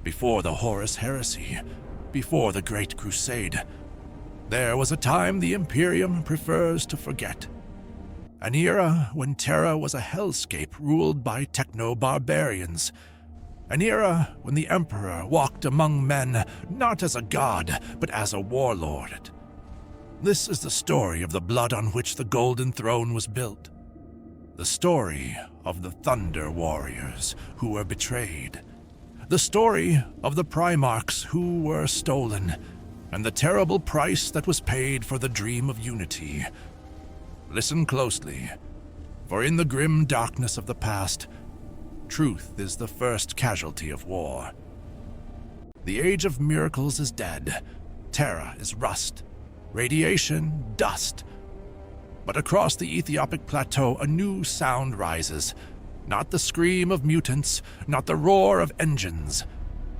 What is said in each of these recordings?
before the Horus Heresy, before the Great Crusade. There was a time the Imperium prefers to forget. An era when Terra was a hellscape ruled by techno-barbarians. An era when the Emperor walked among men not as a god, but as a warlord. This is the story of the blood on which the Golden Throne was built. The story of the Thunder Warriors who were betrayed. The story of the Primarchs who were stolen, and the terrible price that was paid for the dream of unity. Listen closely, for in the grim darkness of the past, truth is the first casualty of war. The age of miracles is dead. Terra is rust. Radiation, dust. But across the Ethiopic plateau, a new sound rises. Not the scream of mutants, not the roar of engines.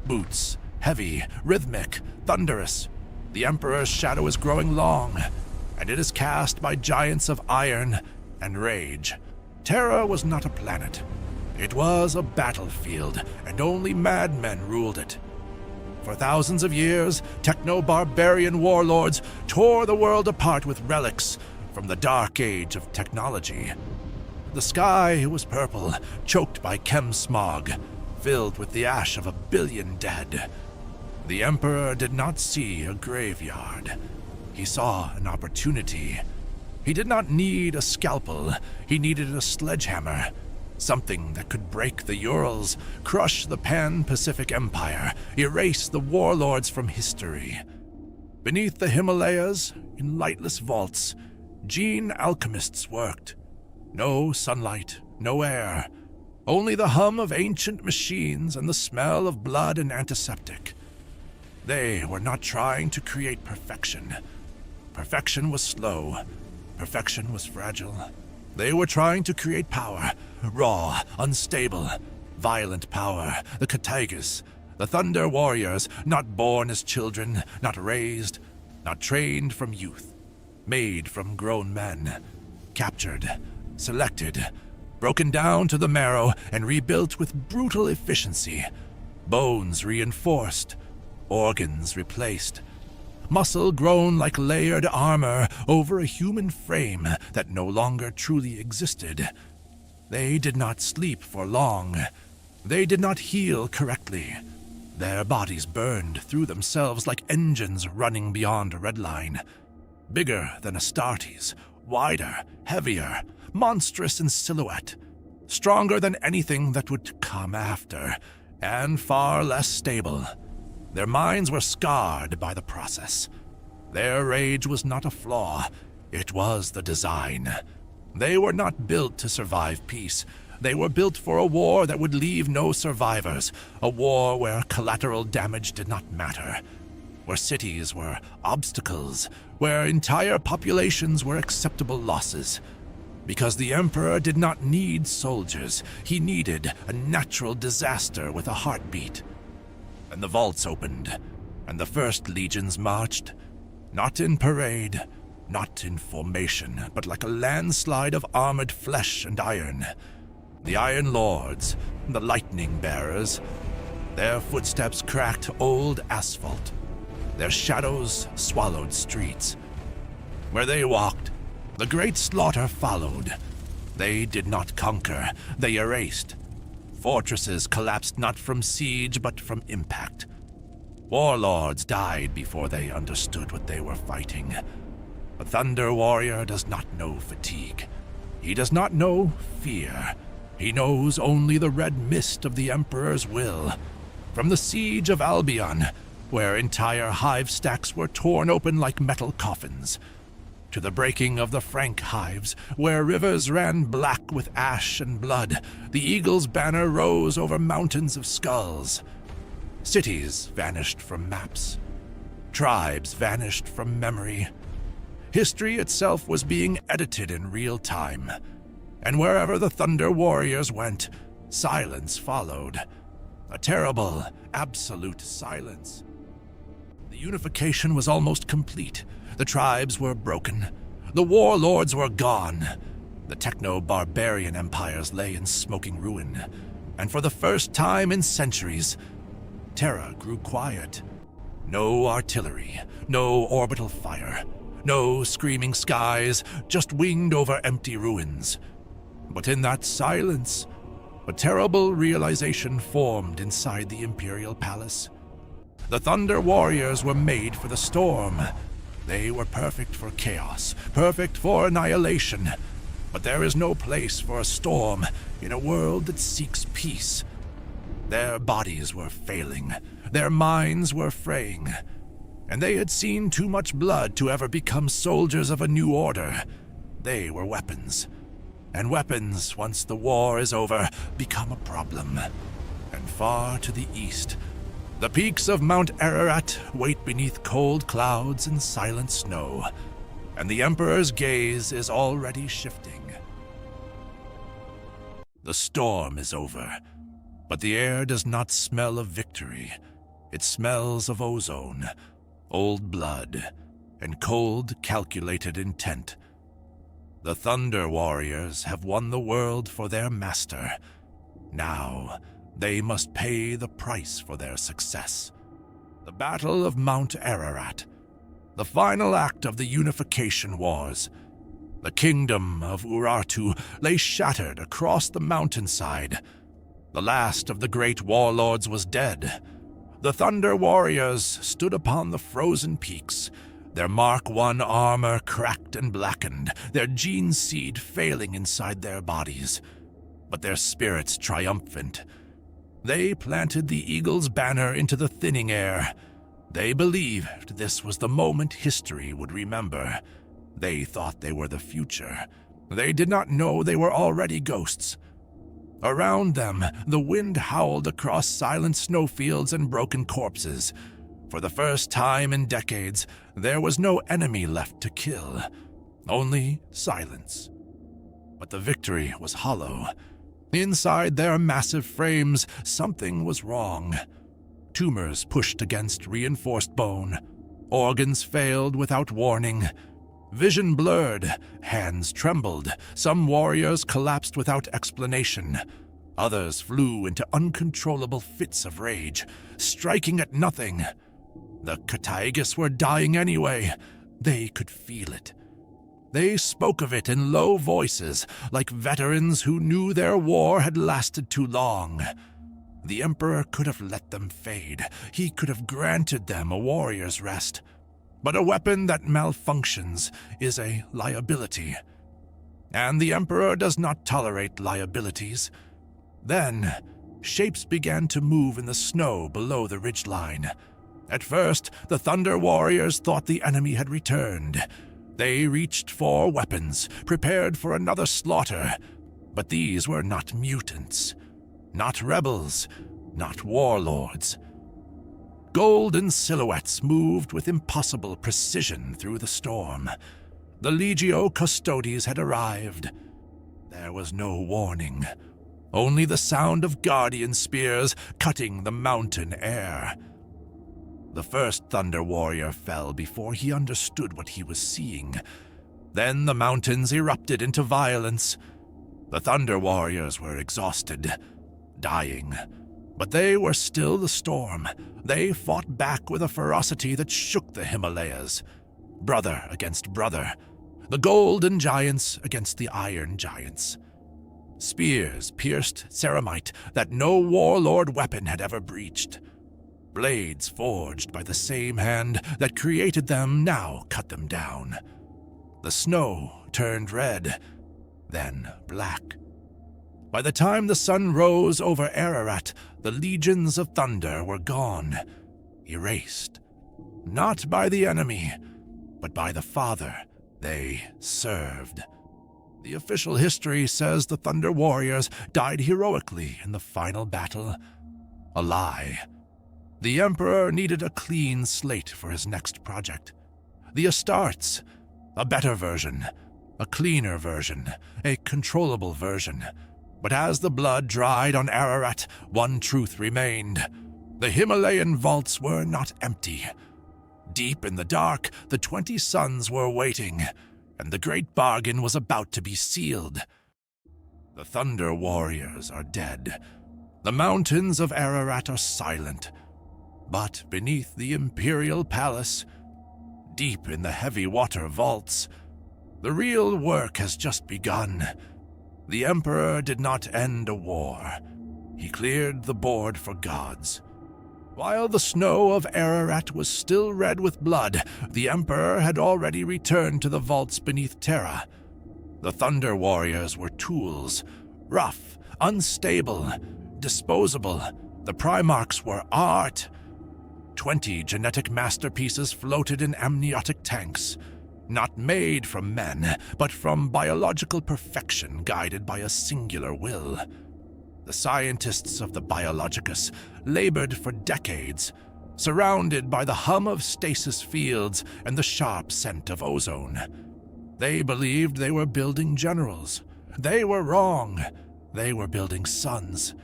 Boots, heavy, rhythmic, thunderous. The Emperor's shadow is growing long, and it is cast by giants of iron and rage. Terra was not a planet. It was a battlefield, and only madmen ruled it. For thousands of years, techno-barbarian warlords tore the world apart with relics from the dark age of technology. The sky was purple, choked by chem smog, filled with the ash of 1 billion dead. The Emperor did not see a graveyard. He saw an opportunity. He did not need a scalpel. He needed a sledgehammer. Something that could break the Urals, crush the Pan-Pacific Empire, erase the warlords from history. Beneath the Himalayas, in lightless vaults, gene alchemists worked. No sunlight, no air, only the hum of ancient machines and the smell of blood and antiseptic. They were not trying to create perfection. Perfection was slow. Perfection was fragile. They were trying to create power, raw, unstable, violent power, the Kataegis, the Thunder Warriors, not born as children, not raised, not trained from youth, made from grown men, captured, selected, broken down to the marrow and rebuilt with brutal efficiency, bones reinforced, organs replaced, muscle grown like layered armor over a human frame that no longer truly existed. They did not sleep for long. They did not heal correctly. Their bodies burned through themselves like engines running beyond a red line. Bigger than Astartes, wider, heavier, monstrous in silhouette, stronger than anything that would come after, and far less stable. Their minds were scarred by the process. Their rage was not a flaw, it was the design. They were not built to survive peace. They were built for a war that would leave no survivors, a war where collateral damage did not matter, where cities were obstacles, where entire populations were acceptable losses. Because the Emperor did not need soldiers, he needed a natural disaster with a heartbeat. And the vaults opened, and the first legions marched, not in parade, not in formation, but like a landslide of armored flesh and iron. The Iron Lords, the Lightning Bearers, their footsteps cracked old asphalt. Their shadows swallowed streets. Where they walked, the great slaughter followed. They did not conquer, they erased. Fortresses collapsed not from siege, but from impact. Warlords died before they understood what they were fighting. A Thunder Warrior does not know fatigue. He does not know fear. He knows only the red mist of the Emperor's will. From the siege of Albion, where entire hive stacks were torn open like metal coffins, to the breaking of the Frank hives, where rivers ran black with ash and blood, the eagle's banner rose over mountains of skulls. Cities vanished from maps. Tribes vanished from memory. History itself was being edited in real time. And wherever the Thunder Warriors went, silence followed. A terrible, absolute silence. The unification was almost complete. The tribes were broken. The warlords were gone. The techno-barbarian empires lay in smoking ruin. And for the first time in centuries, Terra grew quiet. No artillery, no orbital fire, no screaming skies, just winged over empty ruins. But in that silence, a terrible realization formed inside the Imperial Palace. The Thunder Warriors were made for the storm. They were perfect for chaos, perfect for annihilation. But there is no place for a storm in a world that seeks peace. Their bodies were failing, their minds were fraying, and they had seen too much blood to ever become soldiers of a new order. They were weapons, and weapons, once the war is over, become a problem. And far to the east, the peaks of Mount Ararat wait beneath cold clouds and silent snow, and the Emperor's gaze is already shifting. The storm is over, but the air does not smell of victory. It smells of ozone, old blood, and cold, calculated intent. The Thunder Warriors have won the world for their master. Now, they must pay the price for their success. The Battle of Mount Ararat, the final act of the Unification Wars. The kingdom of Urartu lay shattered across the mountainside. The last of the great warlords was dead. The Thunder Warriors stood upon the frozen peaks, their Mark I armor cracked and blackened, their gene seed failing inside their bodies, but their spirits triumphant. They planted the eagle's banner into the thinning air. They believed this was the moment history would remember. They thought they were the future. They did not know they were already ghosts. Around them, the wind howled across silent snowfields and broken corpses. For the first time in decades, there was no enemy left to kill, only silence. But the victory was hollow. Inside their massive frames, something was wrong. Tumors pushed against reinforced bone. Organs failed without warning. Vision blurred, hands trembled, some warriors collapsed without explanation. Others flew into uncontrollable fits of rage, striking at nothing. The Kataegis were dying anyway. They could feel it. They spoke of it in low voices, like veterans who knew their war had lasted too long. The Emperor could have let them fade. He could have granted them a warrior's rest. But a weapon that malfunctions is a liability. And the Emperor does not tolerate liabilities. Then, shapes began to move in the snow below the ridgeline. At first, the Thunder Warriors thought the enemy had returned. They reached for weapons, prepared for another slaughter. But these were not mutants, not rebels, not warlords. Golden silhouettes moved with impossible precision through the storm. The Legio Custodes had arrived. There was no warning, only the sound of guardian spears cutting the mountain air. The first Thunder Warrior fell before he understood what he was seeing. Then the mountains erupted into violence. The Thunder Warriors were exhausted, dying. But they were still the storm. They fought back with a ferocity that shook the Himalayas. Brother against brother. The golden giants against the iron giants. Spears pierced ceramite that no warlord weapon had ever breached. Blades forged by the same hand that created them now cut them down. The snow turned red, then black. By the time the sun rose over Ararat, the legions of thunder were gone, erased. Not by the enemy, but by the Father they served. The official history says the Thunder Warriors died heroically in the final battle. A lie. The Emperor needed a clean slate for his next project. The Astartes, a better version, a cleaner version, a controllable version. But as the blood dried on Ararat, one truth remained. The Himalayan vaults were not empty. Deep in the dark, the 20 suns were waiting, and the great bargain was about to be sealed. The Thunder Warriors are dead. The mountains of Ararat are silent. But beneath the Imperial Palace, deep in the heavy water vaults, the real work has just begun. The Emperor did not end a war. He cleared the board for gods. While the snow of Ararat was still red with blood, the Emperor had already returned to the vaults beneath Terra. The Thunder Warriors were tools, rough, unstable, disposable. The Primarchs were art. 20 genetic masterpieces floated in amniotic tanks, not made from men, but from biological perfection guided by a singular will. The scientists of the Biologicus labored for decades, surrounded by the hum of stasis fields and the sharp scent of ozone. They believed they were building generals. They were wrong. They were building sons.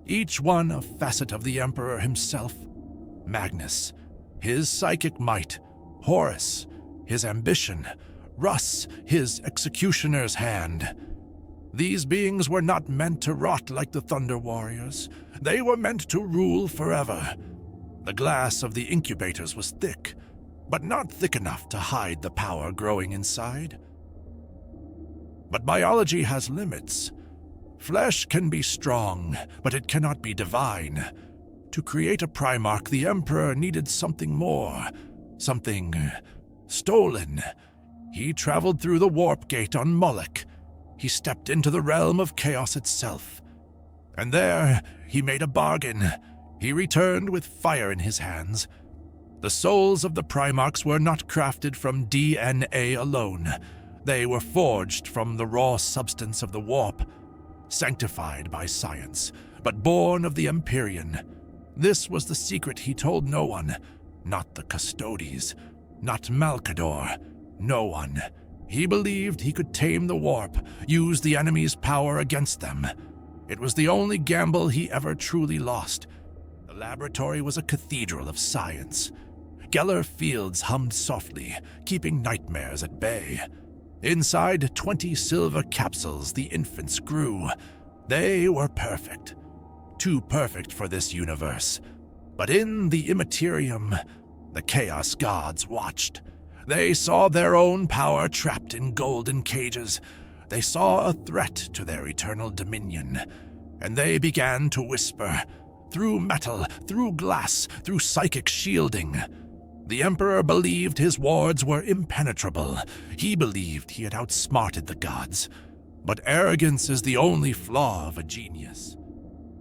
Each one a facet of the Emperor himself. Magnus, his psychic might. Horus, his ambition. Russ, his executioner's hand. These beings were not meant to rot like the Thunder Warriors. They were meant to rule forever. The glass of the incubators was thick, but not thick enough to hide the power growing inside. But biology has limits. Flesh can be strong, but it cannot be divine. To create a Primarch, the Emperor needed something more, something stolen. He traveled through the warp gate on Moloch. He stepped into the realm of chaos itself. And there, he made a bargain. He returned with fire in his hands. The souls of the Primarchs were not crafted from DNA alone. They were forged from the raw substance of the warp, sanctified by science, but born of the Imperium. This was the secret he told no one, not the Custodes, not Malcador, no one. He believed he could tame the warp, use the enemy's power against them. It was the only gamble he ever truly lost. The laboratory was a cathedral of science. Geller fields hummed softly, keeping nightmares at bay. Inside 20 silver capsules, the infants grew. They were perfect. Too perfect for this universe. But in the Immaterium, the Chaos Gods watched. They saw their own power trapped in golden cages. They saw a threat to their eternal dominion. And they began to whisper, through metal, through glass, through psychic shielding. The Emperor believed his wards were impenetrable. He believed he had outsmarted the gods. But arrogance is the only flaw of a genius.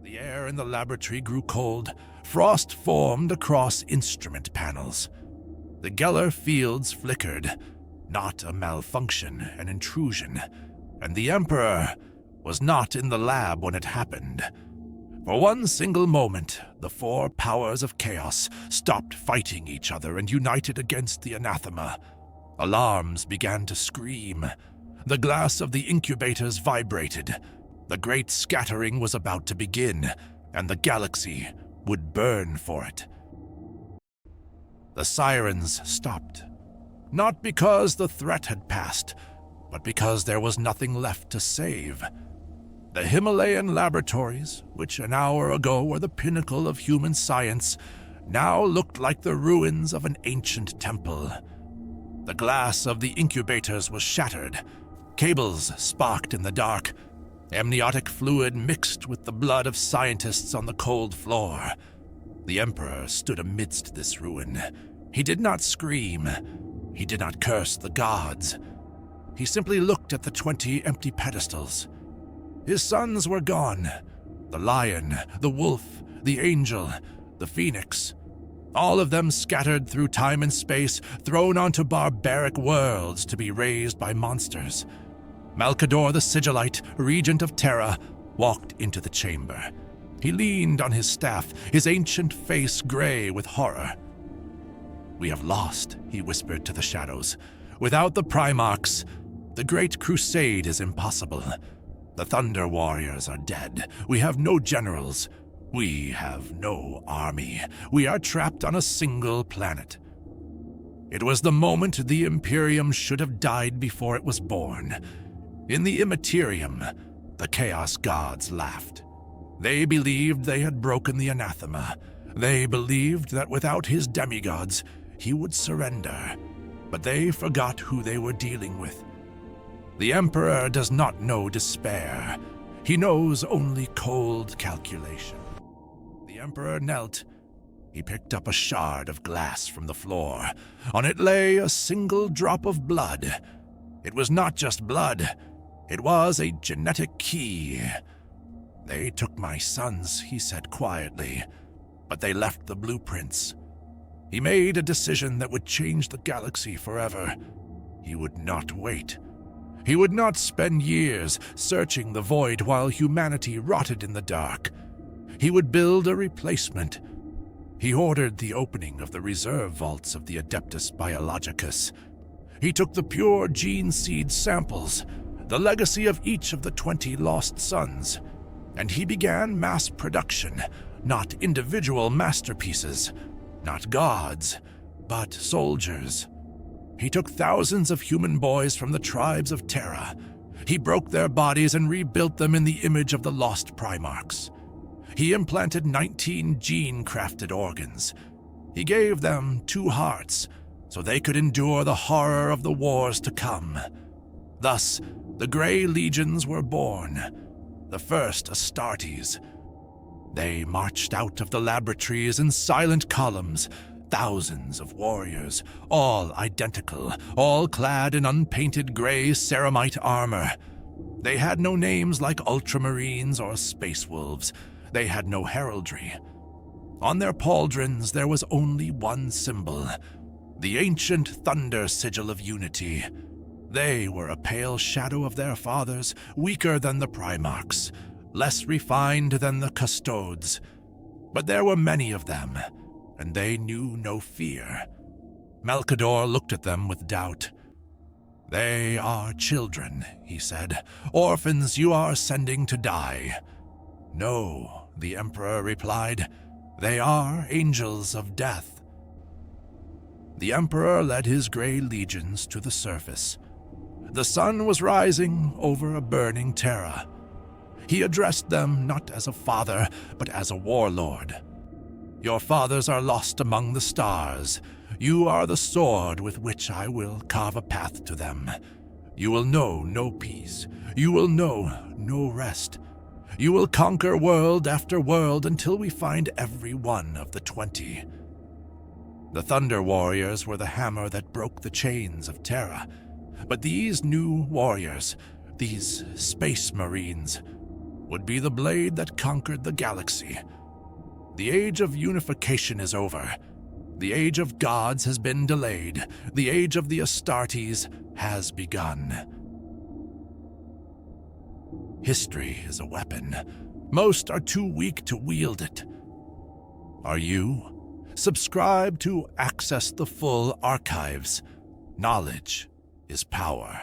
The air in the laboratory grew cold. Frost formed across instrument panels. The Geller fields flickered. Not a malfunction, an intrusion. And the Emperor was not in the lab when it happened. For one single moment, the 4 powers of chaos stopped fighting each other and united against the anathema. Alarms began to scream. The glass of the incubators vibrated. The great scattering was about to begin, and the galaxy would burn for it. The sirens stopped. Not because the threat had passed, but because there was nothing left to save. The Himalayan laboratories, which an hour ago were the pinnacle of human science, now looked like the ruins of an ancient temple. The glass of the incubators was shattered. Cables sparked in the dark. Amniotic fluid mixed with the blood of scientists on the cold floor. The Emperor stood amidst this ruin. He did not scream. He did not curse the gods. He simply looked at the 20 empty pedestals. His sons were gone. The lion, the wolf, the angel, the phoenix. All of them scattered through time and space, thrown onto barbaric worlds to be raised by monsters. Malcador the Sigillite, regent of Terra, walked into the chamber. He leaned on his staff, his ancient face gray with horror. "We have lost," he whispered to the shadows. "Without the Primarchs, the Great Crusade is impossible. The Thunder Warriors are dead. We have no generals. We have no army. We are trapped on a single planet." It was the moment the Imperium should have died before it was born. In the Immaterium, the Chaos Gods laughed. They believed they had broken the anathema. They believed that without his demigods, he would surrender, but they forgot who they were dealing with. The Emperor does not know despair. He knows only cold calculation. The Emperor knelt. He picked up a shard of glass from the floor. On it lay a single drop of blood. It was not just blood. It was a genetic key. "They took my sons," he said quietly, "but they left the blueprints." He made a decision that would change the galaxy forever. He would not wait. He would not spend years searching the void while humanity rotted in the dark. He would build a replacement. He ordered the opening of the reserve vaults of the Adeptus Biologicus. He took the pure gene seed samples, the legacy of each of the 20 lost sons, and he began mass production, not individual masterpieces, not gods, but soldiers. He took thousands of human boys from the tribes of Terra. He broke their bodies and rebuilt them in the image of the lost Primarchs. He implanted 19 gene-crafted organs. He gave them 2 hearts, so they could endure the horror of the wars to come. Thus, the Grey Legions were born, the first Astartes. They marched out of the laboratories in silent columns, thousands of warriors, all identical, all clad in unpainted gray ceramite armor. They had no names like Ultramarines or Space Wolves. They had no heraldry. On their pauldrons there was only one symbol, the ancient thunder sigil of unity. They were a pale shadow of their fathers, weaker than the Primarchs, less refined than the Custodes. But there were many of them, and they knew no fear. Melchador looked at them with doubt. "They are children," he said, "orphans you are sending to die." "No," the Emperor replied, "they are angels of death." The Emperor led his Grey Legions to the surface. The sun was rising over a burning Terra. He addressed them not as a father, but as a warlord. "Your fathers are lost among the stars. You are the sword with which I will carve a path to them. You will know no peace. You will know no rest. You will conquer world after world until we find every one of the 20. The Thunder Warriors were the hammer that broke the chains of Terra. But these new warriors, these Space Marines, would be the blade that conquered the galaxy. The age of unification is over. The age of gods has been delayed. The age of the Astartes has begun. History is a weapon. Most are too weak to wield it. Are you? Subscribe to access the full archives. Knowledge is power.